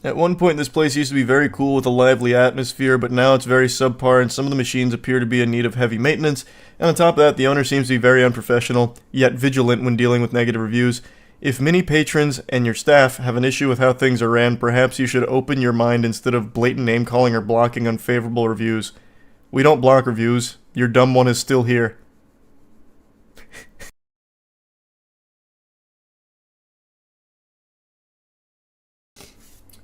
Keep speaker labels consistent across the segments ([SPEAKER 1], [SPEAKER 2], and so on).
[SPEAKER 1] At one point, this place used to be very cool with a lively atmosphere, but now it's very subpar and some of the machines appear to be in need of heavy maintenance. And on top of that, the owner seems to be very unprofessional, yet vigilant when dealing with negative reviews. If many patrons and your staff have an issue with how things are ran, perhaps you should open your mind instead of blatant name-calling or blocking unfavorable reviews. We don't block reviews. Your dumb one is still here.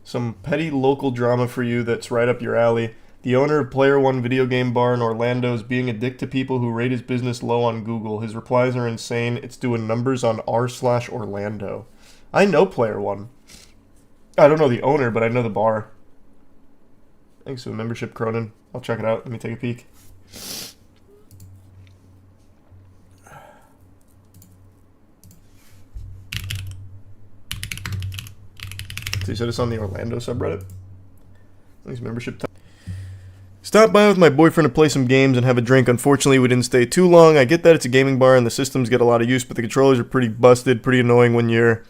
[SPEAKER 1] Some petty local drama for you that's right up your alley. The owner of Player One video game bar in Orlando is being a dick to people who rate his business low on Google. His replies are insane. It's doing numbers on r/Orlando. I know Player One. I don't know the owner, but I know the bar. Thanks for the membership, Cronin. I'll check it out. Let me take a peek. So you said it's on the Orlando subreddit? Thanks, membership time. Stop by with my boyfriend to play some games and have a drink. Unfortunately, we didn't stay too long. I get that it's a gaming bar and the systems get a lot of use, but the controllers are pretty busted, pretty annoying when you're...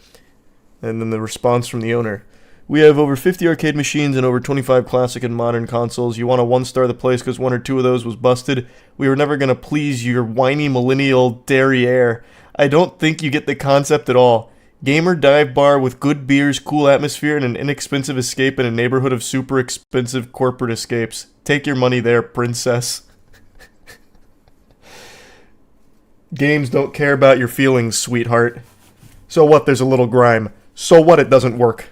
[SPEAKER 1] And then the response from the owner. We have over 50 arcade machines and over 25 classic and modern consoles. You want to one-star the place because one or two of those was busted. We were never going to please your whiny millennial derriere. I don't think you get the concept at all. Gamer dive bar with good beers, cool atmosphere, and an inexpensive escape in a neighborhood of super expensive corporate escapes. Take your money there, princess. Games don't care about your feelings, sweetheart. So what, there's a little grime. So what, it doesn't work.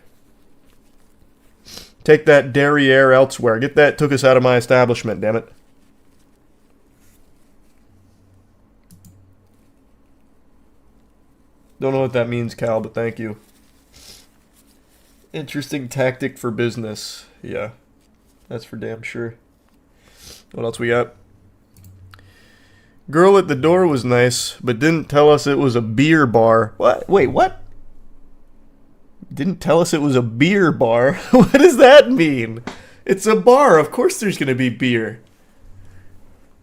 [SPEAKER 1] Take that derriere elsewhere. Get that took us out of my establishment, damn it. Don't know what that means, Cal, but thank you. Interesting tactic for business. Yeah, that's for damn sure. What else we got? Girl at the door was nice, but didn't tell us it was a beer bar. What? Wait, what? Didn't tell us it was a beer bar? What does that mean? It's a bar. Of course there's going to be beer.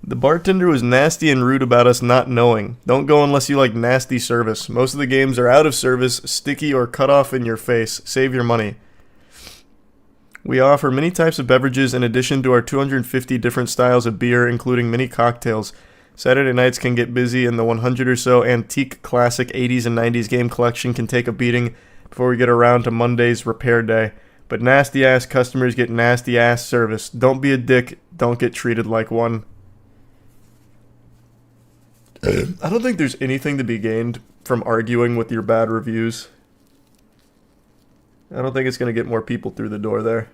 [SPEAKER 1] The bartender was nasty and rude about us not knowing. Don't go unless you like nasty service. Most of the games are out of service, sticky, or cut off in your face. Save your money. We offer many types of beverages in addition to our 250 different styles of beer, including many cocktails. Saturday nights can get busy, and the 100 or so antique classic 80s and 90s game collection can take a beating before we get around to Monday's repair day. But nasty-ass customers get nasty-ass service. Don't be a dick. Don't get treated like one. I don't think there's anything to be gained from arguing with your bad reviews. I don't think it's going to get more people through the door there.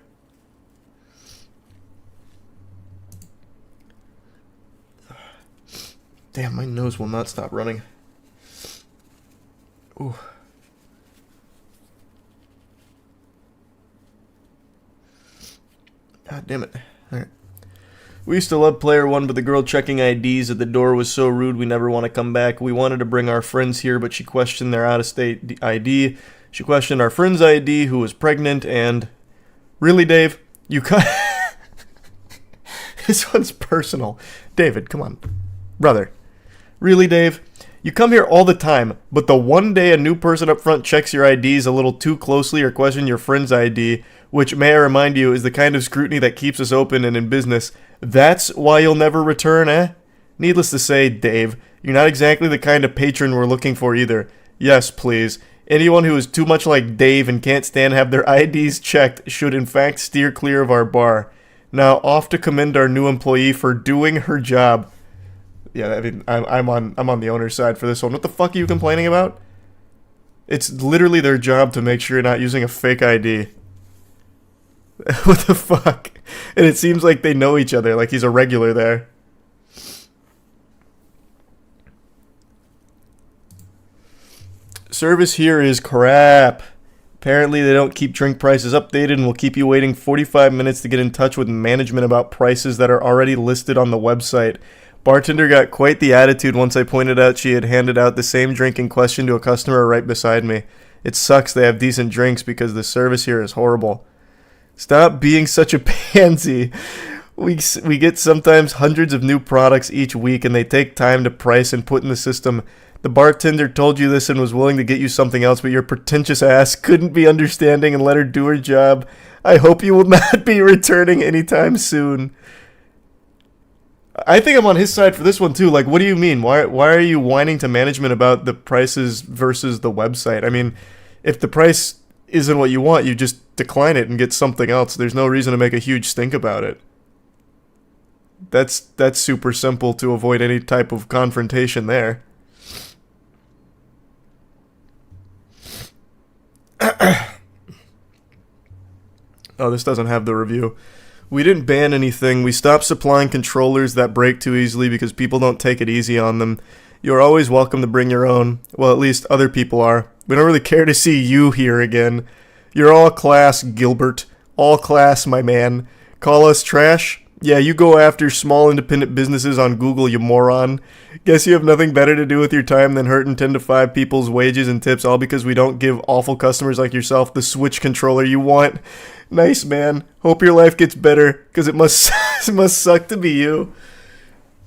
[SPEAKER 1] Damn, my nose will not stop running. Ooh. God damn it. Alright. We used to love Player One, but the girl checking IDs at the door was so rude we never want to come back. We wanted to bring our friends here, but she questioned their out-of-state ID. She questioned our friend's ID, who was pregnant, and... Really, Dave? You cut... This one's personal. David, come on. Brother. Really, Dave? You come here all the time, but the one day a new person up front checks your IDs a little too closely or questions your friend's ID, which, may I remind you, is the kind of scrutiny that keeps us open and in business, that's why you'll never return, eh? Needless to say, Dave, you're not exactly the kind of patron we're looking for either. Yes, please. Anyone who is too much like Dave and can't stand to have their IDs checked should in fact steer clear of our bar. Now, off to commend our new employee for doing her job. Yeah, I mean, I'm on the owner's side for this one. What the fuck are you complaining about? It's literally their job to make sure you're not using a fake ID. What the fuck? And it seems like they know each other, like he's a regular there. Service here is crap. Apparently they don't keep drink prices updated and will keep you waiting 45 minutes to get in touch with management about prices that are already listed on the website. Bartender got quite the attitude once I pointed out she had handed out the same drink in question to a customer right beside me. It sucks they have decent drinks because the service here is horrible. Stop being such a pansy. We get sometimes hundreds of new products each week and they take time to price and put in the system. The bartender told you this and was willing to get you something else, but your pretentious ass couldn't be understanding and let her do her job. I hope you will not be returning anytime soon. I think I'm on his side for this one too. Like, what do you mean? Why are you whining to management about the prices versus the website? I mean, if the price isn't what you want, you just decline it and get something else. There's no reason to make a huge stink about it. That's super simple to avoid any type of confrontation there. Oh, this doesn't have the review. We didn't ban anything. We stopped supplying controllers that break too easily because people don't take it easy on them. You're always welcome to bring your own. Well, at least other people are. We don't really care to see you here again. You're all class, Gilbert. All class, my man. Call us trash? Yeah, you go after small independent businesses on Google, you moron. Guess you have nothing better to do with your time than hurting 10 to 5 people's wages and tips, all because we don't give awful customers like yourself the Switch controller you want. Nice, man. Hope your life gets better, because it must suck to be you.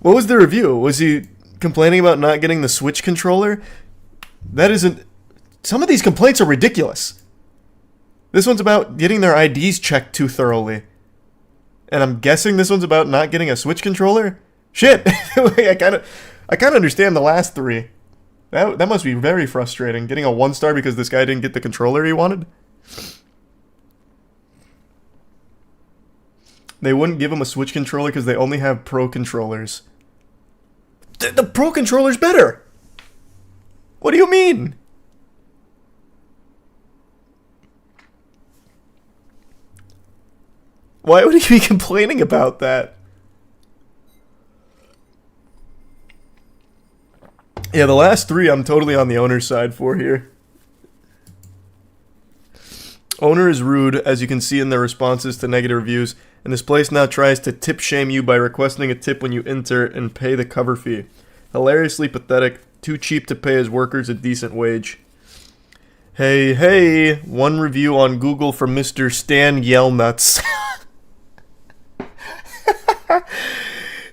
[SPEAKER 1] What was the review? Was he complaining about not getting the Switch controller? That isn't... Some of these complaints are ridiculous. This one's about getting their IDs checked too thoroughly. And I'm guessing this one's about not getting a Switch controller? Shit! I kind of understand the last three. That must be very frustrating. Getting a 1-star because this guy didn't get the controller he wanted? They wouldn't give him a Switch controller because they only have Pro controllers. The Pro controller's better! What do you mean? Why would he be complaining about that? Yeah, the last three I'm totally on the owner's side for here. Owner is rude, as you can see in their responses to negative reviews, and this place now tries to tip shame you by requesting a tip when you enter and pay the cover fee. Hilariously pathetic, too cheap to pay his workers a decent wage. Hey, one review on Google from Mr. Stan Yellnuts.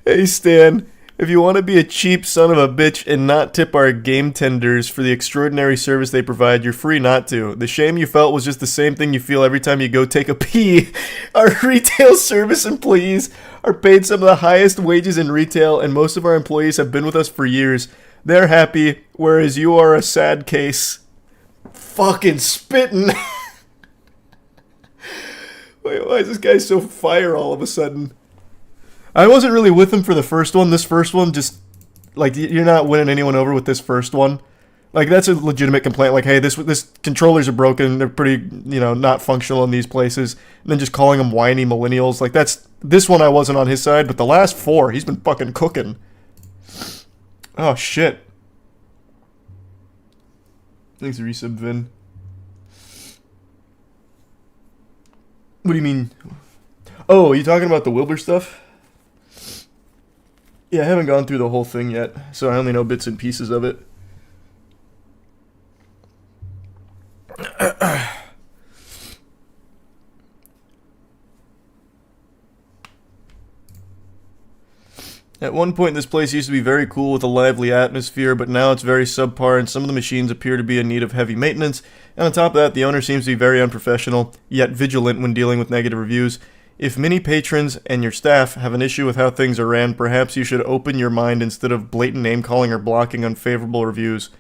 [SPEAKER 1] Hey Stan, if you want to be a cheap son of a bitch and not tip our game tenders for the extraordinary service they provide, you're free not to. The shame you felt was just the same thing you feel every time you go take a pee. Our retail service employees are paid some of the highest wages in retail, and most of our employees have been with us for years. They're happy, whereas you are a sad case. Fucking spitting. Wait, why is this guy so fire all of a sudden? I wasn't really with him for the first one. This first one just, like, you're not winning anyone over with this first one. Like, that's a legitimate complaint. Like, hey, this controllers are broken. They're pretty, not functional in these places. And then just calling them whiny millennials. Like, this one I wasn't on his side, but the last four, he's been fucking cooking. Oh, shit. Thanks, resub, Vin. What do you mean? Oh, are you talking about the Wilbur stuff? Yeah, I haven't gone through the whole thing yet, so I only know bits and pieces of it. At one point, this place used to be very cool with a lively atmosphere, but now it's very subpar, and some of the machines appear to be in need of heavy maintenance. And on top of that, the owner seems to be very unprofessional, yet vigilant when dealing with negative reviews. If many patrons and your staff have an issue with how things are ran, perhaps you should open your mind instead of blatant name-calling or blocking unfavorable reviews.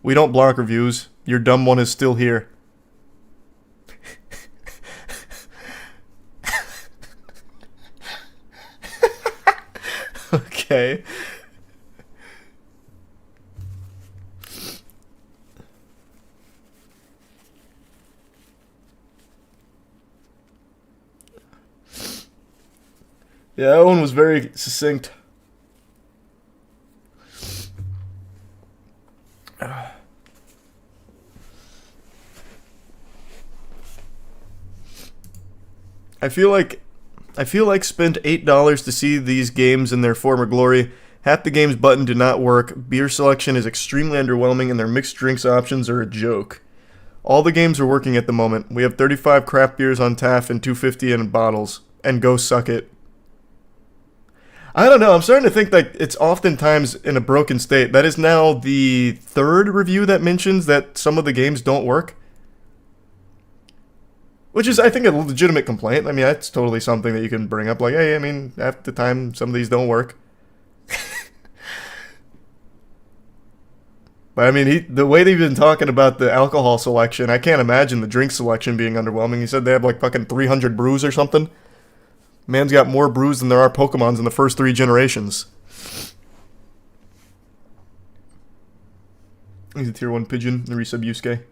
[SPEAKER 1] We don't block reviews. Your dumb one is still here. Okay. Yeah, that one was very succinct. I feel like spent $8 to see these games in their former glory. Half the game's button do not work. Beer selection is extremely underwhelming, and their mixed drinks options are a joke. All the games are working at the moment. We have 35 craft beers on tap and 250 in bottles. And go suck it. I don't know. I'm starting to think that it's oftentimes in a broken state. That is now the third review that mentions that some of the games don't work. Which is, I think, a legitimate complaint. I mean, that's totally something that you can bring up. Like, hey, I mean, half the time, some of these don't work. But I mean, the way they've been talking about the alcohol selection, I can't imagine the drink selection being underwhelming. He said they have like fucking 300 brews or something. Man's got more brews than there are Pokemons in the first 3 generations. He's a tier 1 pigeon, the resub Yusuke.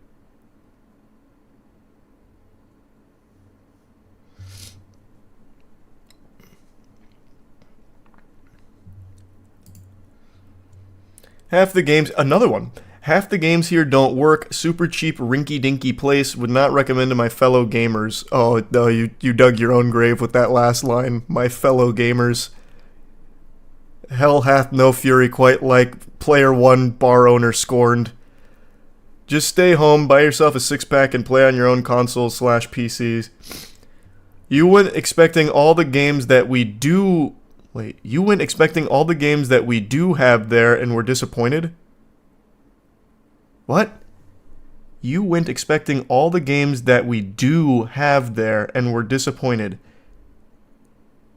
[SPEAKER 1] Half the games, another one. Half the games here don't work. Super cheap, rinky-dinky place. Would not recommend to my fellow gamers. Oh, no, you dug your own grave with that last line. My fellow gamers. Hell hath no fury quite like player 1 bar owner scorned. Just stay home, buy yourself a 6-pack, and play on your own console/PCs. You went expecting all the games that we do... Wait, you went expecting all the games that we do have there and were disappointed? What? You went expecting all the games that we do have there and were disappointed.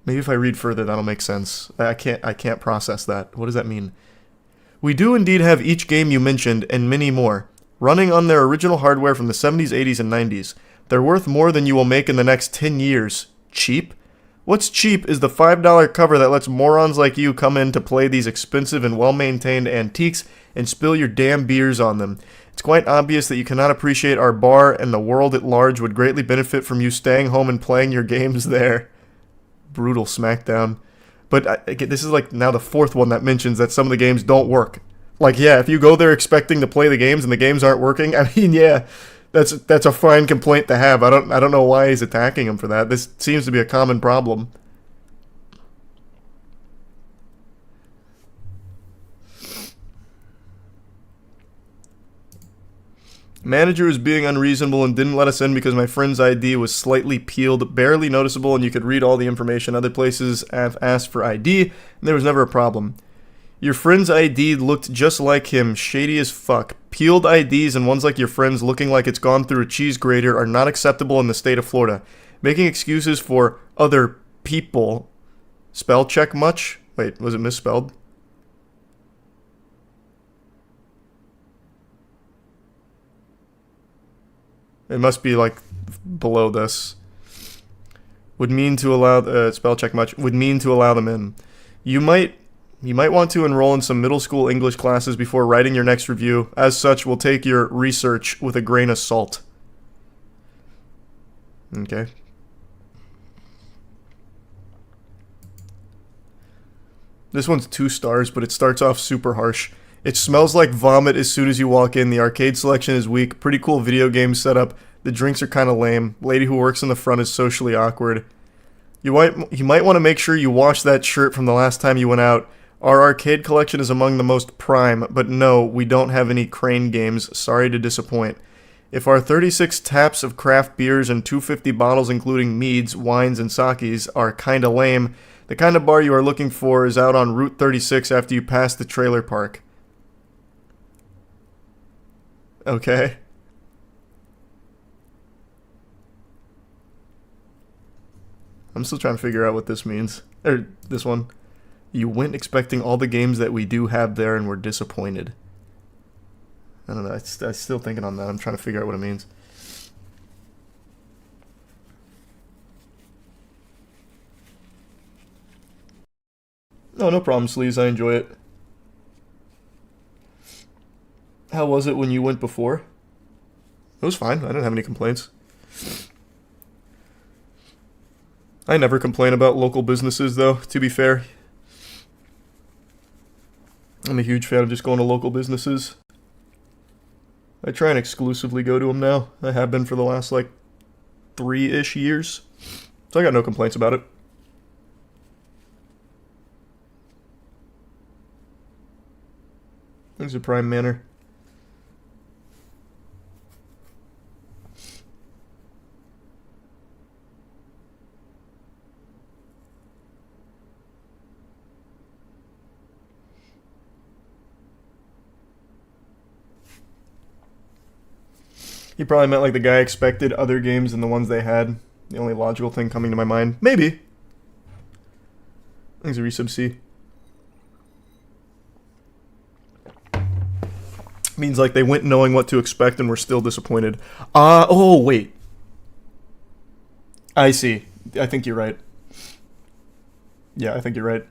[SPEAKER 1] Maybe if I read further that'll make sense. I can't process that. What does that mean? We do indeed have each game you mentioned and many more, running on their original hardware from the 70s, 80s, and 90s. They're worth more than you will make in the next 10 years. Cheap? What's cheap is the $5 cover that lets morons like you come in to play these expensive and well-maintained antiques and spill your damn beers on them. It's quite obvious that you cannot appreciate our bar, and the world at large would greatly benefit from you staying home and playing your games there. Brutal smackdown. But this is like now the 4th one that mentions that some of the games don't work. Like, yeah, if you go there expecting to play the games and the games aren't working, I mean, yeah, that's a fine complaint to have. I don't know why he's attacking him for that. This seems to be a common problem. Manager was being unreasonable and didn't let us in because my friend's ID was slightly peeled, barely noticeable, and you could read all the information. Other places have asked for ID, and there was never a problem. Your friend's ID looked just like him, shady as fuck. Peeled IDs and ones like your friend's looking like it's gone through a cheese grater are not acceptable in the state of Florida. Making excuses for other people. Spell check much? Wait, was it misspelled? It must be like below this. Would mean to allow spell check much. Would mean to allow them in. You might want to enroll in some middle school English classes before writing your next review. As such, we'll take your research with a grain of salt. Okay. This one's 2 stars, but it starts off super harsh. It smells like vomit as soon as you walk in. The arcade selection is weak. Pretty cool video game setup. The drinks are kind of lame. Lady who works in the front is socially awkward. You might want to make sure you wash that shirt from the last time you went out. Our arcade collection is among the most prime, but no, we don't have any crane games. Sorry to disappoint. If our 36 taps of craft beers and 250 bottles including meads, wines, and sakis are kinda lame, the kind of bar you are looking for is out on Route 36 after you pass the trailer park. Okay. I'm still trying to figure out what this means. Or this one. You went expecting all the games that we do have there and were disappointed. I don't know. I'm still thinking on that. I'm trying to figure out what it means. Oh, no problem, Sleaze. I enjoy it. How was it when you went before? It was fine. I didn't have any complaints. I never complain about local businesses, though, to be fair. I'm a huge fan of just going to local businesses. I try and exclusively go to them now. I have been for the last, 3-ish years. So I got no complaints about it. There's a Prime Manor. He probably meant like the guy expected other games than the ones they had. The only logical thing coming to my mind. Maybe. Thanks, resub C. Means like they went knowing what to expect and were still disappointed. Oh, wait. I see. I think you're right. Yeah, I think you're right.